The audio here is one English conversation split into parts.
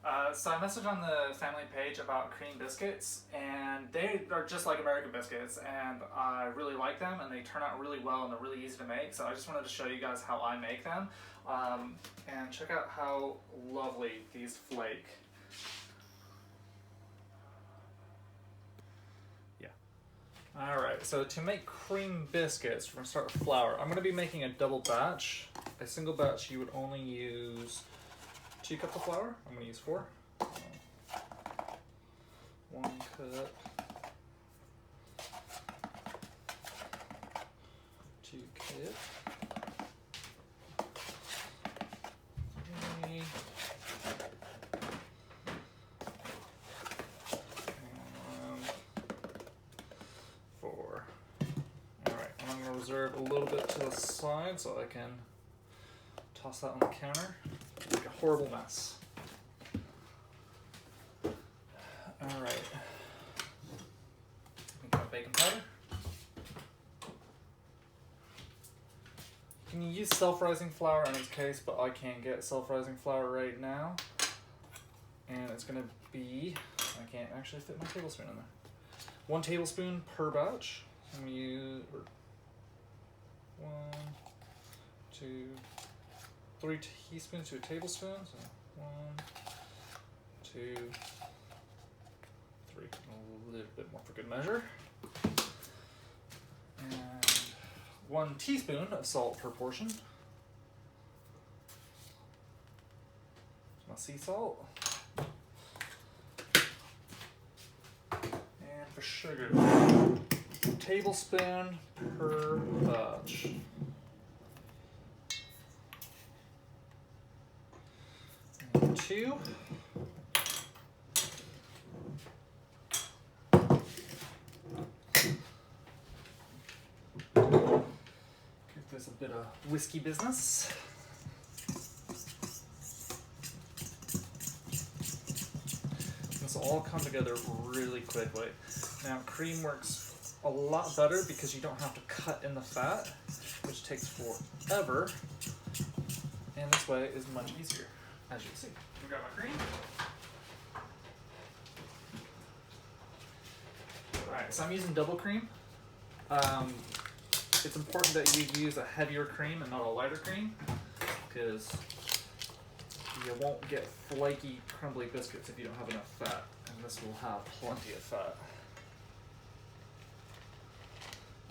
So I messaged on the family page about cream biscuits, and they are just like American biscuits, and I really like them, and they turn out really well, and they're really easy to make. So I just wanted to show you guys how I make them, and check out how lovely these flake. Yeah. All right. So to make cream biscuits, we're gonna start with flour. I'm gonna be making a double batch. A single batch, you would only use 2 cups of flour. I'm going to use 4. 1 cup, 2 cups, 3, and 4. All right, I'm going to reserve a little bit to the side so I can toss that on the counter. Make a horrible mess. All right. We got baking powder. You can use self-rising flour in this case, but I can't get self-rising flour right now. And it's gonna be, I can't actually fit my tablespoon in there. 1 tablespoon per batch. I'm gonna use 1, 2, 3 teaspoons to a tablespoon. So 1, 2, 3. A little bit more for good measure. And 1 teaspoon of salt per portion. My sea salt. And for sugar, tablespoon per batch. And 2. Give this a bit of whiskey business. This will all come together really quickly. Now, cream works a lot better because you don't have to cut in the fat, which takes forever. And this way is much easier, as you can see. We got my cream. Alright, so I'm using double cream. It's important that you use a heavier cream and not a lighter cream, because you won't get flaky, crumbly biscuits if you don't have enough fat, and this will have plenty of fat.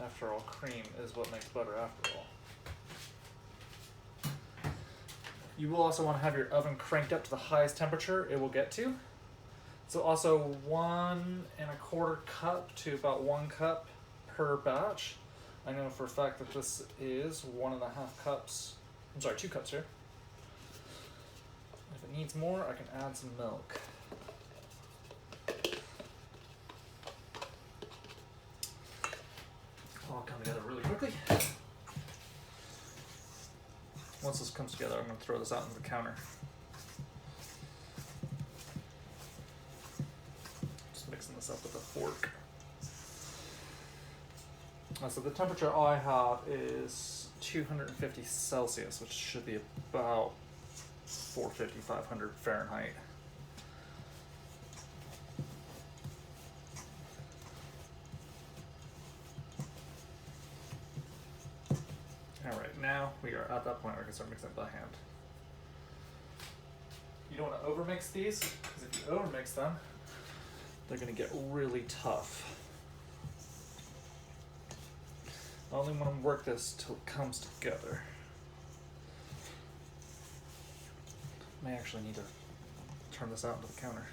After all, cream is what makes butter after all. You will also want to have your oven cranked up to the highest temperature it will get to. So also 1 1/4 cup to about 1 cup per batch. I know for a fact that this is 1 1/2 cups. I'm sorry, 2 cups here. If it needs more, I can add some milk. All come together really quickly. Once this comes together, I'm going to throw this out on the counter. Just mixing this up with a fork. So the temperature I have is 250 Celsius, which should be about 450, 500 Fahrenheit. Alright, now we are at that point where I can start mixing it by hand. You don't want to overmix these, because if you overmix them, they're going to get really tough. I only want to work this till it comes together. May actually need to turn this out into the counter.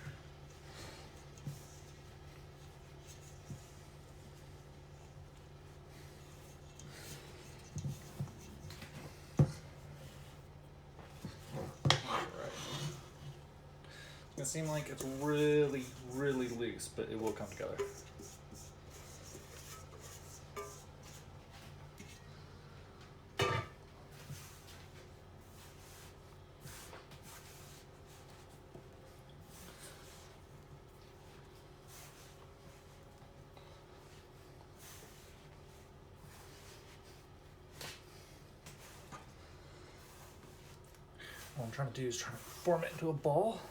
It's gonna seem like it's really, really loose, but it will come together. What I'm trying to do is try to form it into a ball.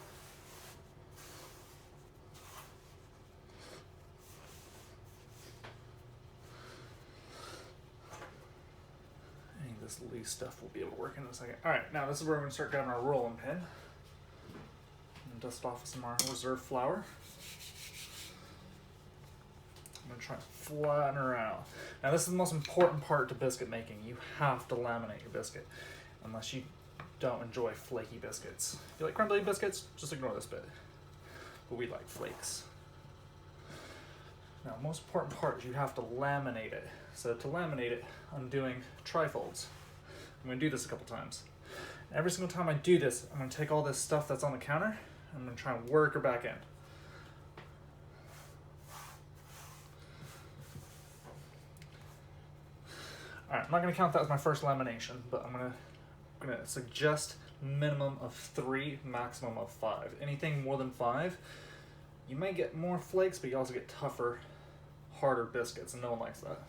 stuff will be able to work in a second. All right, now this is where we're gonna start grabbing our rolling pin and dust off some of our reserve flour. I'm gonna try and flatten her out. Now this is the most important part to biscuit making. You have to laminate your biscuit, unless you don't enjoy flaky biscuits. If you like crumbly biscuits, just ignore this bit. But we like flakes. Now, most important part is you have to laminate it. So to laminate it, I'm doing trifolds. I'm gonna do this a couple times. Every single time I do this, I'm gonna take all this stuff that's on the counter, and I'm gonna try and work her back in. All right, I'm not gonna count that as my first lamination, but I'm gonna suggest minimum of 3, maximum of 5. Anything more than 5, you may get more flakes, but you also get tougher, harder biscuits, and no one likes that.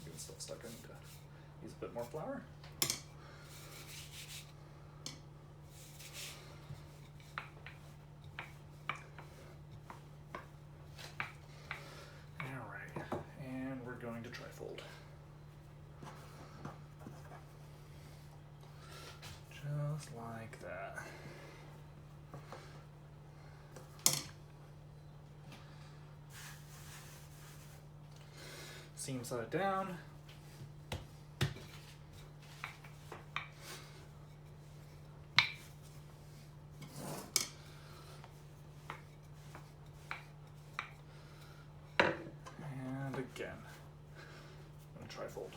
Get stuff stuck. I need to use a bit more flour. Going to trifold. Just like that. Seam side down. And again. Trifold.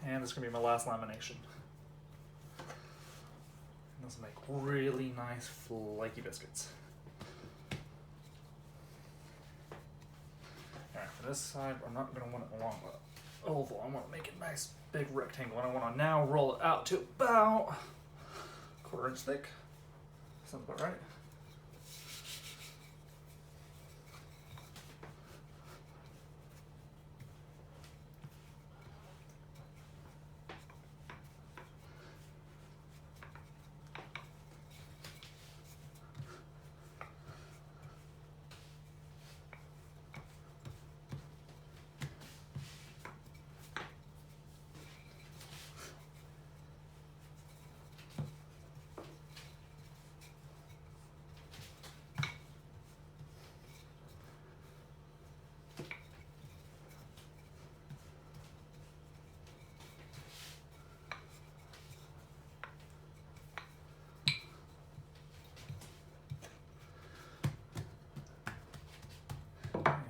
And this is going to be my last lamination. And this will make really nice flaky biscuits. Alright, for this side, I'm not going to want it along the oval. I want to make it a nice big rectangle. And I want to now roll it out to about 1/4 inch thick. Sounds about right.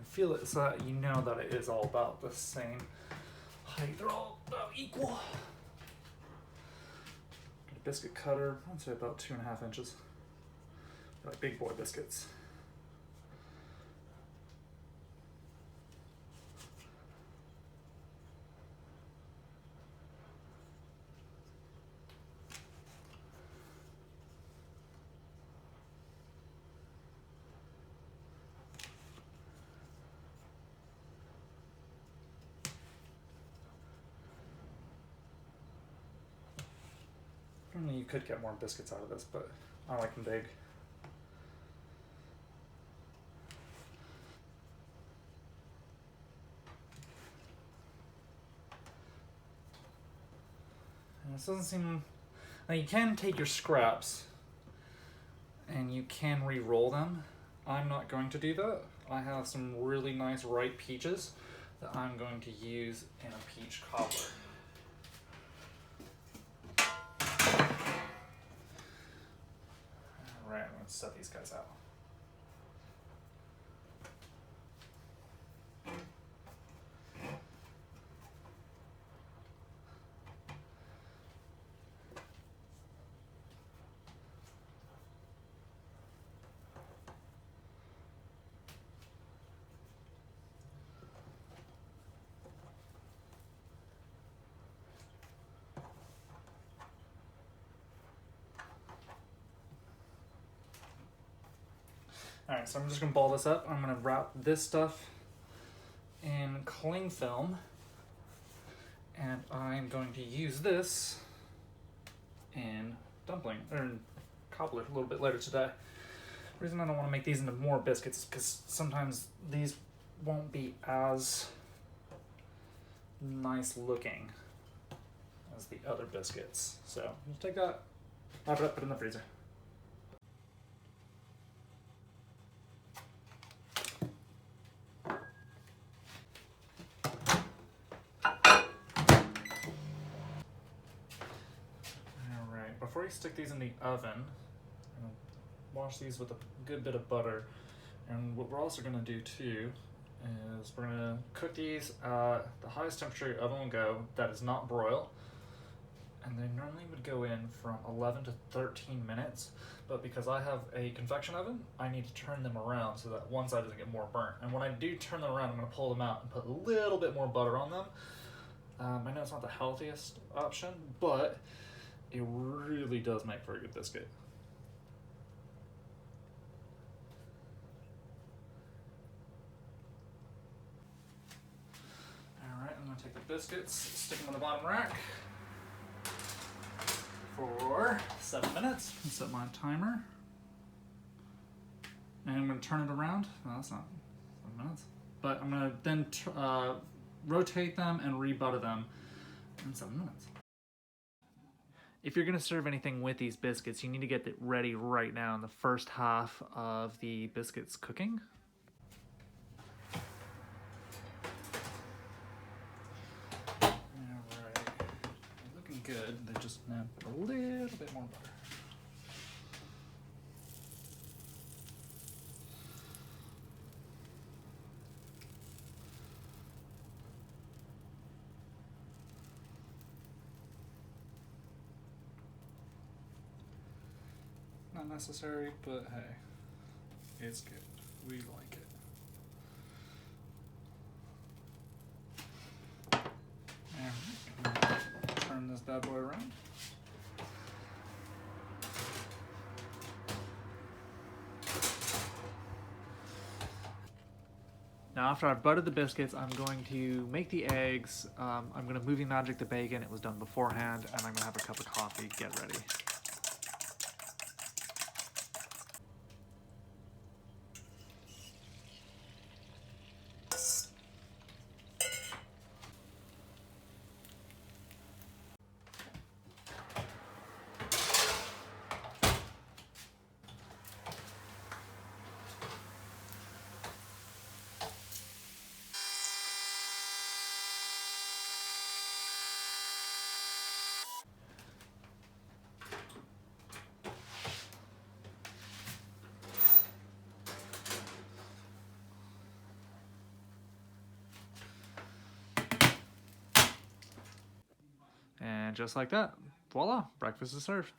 Feel it so that you know that it is all about the same height. They're all about equal. Get a biscuit cutter, I'd say about 2.5 inches. They're like big boy biscuits. You could get more biscuits out of this, but I like them big. And this doesn't seem... Now you can take your scraps and you can re-roll them. I'm not going to do that. I have some really nice ripe peaches that I'm going to use in a peach cobbler. Alright, I'm going to set these guys out. Alright, so I'm just gonna ball this up. I'm gonna wrap this stuff in cling film, and I'm going to use this in dumpling, or in cobbler a little bit later today. The reason I don't want to make these into more biscuits is because sometimes these won't be as nice looking as the other biscuits. So just take that, wrap it up, put it in the freezer. Alright, before you stick these in the oven, I'm gonna wash these with a good bit of butter. And what we're also gonna do too is we're gonna cook these at the highest temperature your oven will go that is not broil. And they normally would go in from 11 to 13 minutes, but because I have a convection oven, I need to turn them around so that one side doesn't get more burnt. And when I do turn them around, I'm gonna pull them out and put a little bit more butter on them. I know it's not the healthiest option, but it really does make for a good biscuit. Alright, I'm gonna take the biscuits, stick them on the bottom rack for 7 minutes. Set my timer. And I'm gonna turn it around. No, that's not 7 minutes. But I'm gonna then rotate them and re-butter them in 7 minutes. If you're gonna serve anything with these biscuits, you need to get it ready right now in the first half of the biscuits cooking. Good, they just now put a little bit more butter. Not necessary, but hey, it's good. We like it. And turn this bad boy around. Now after I've buttered the biscuits, I'm going to make the eggs. I'm going to movie magic the bacon. It was done beforehand, and I'm going to have a cup of coffee. Get ready. And just like that, voila, breakfast is served.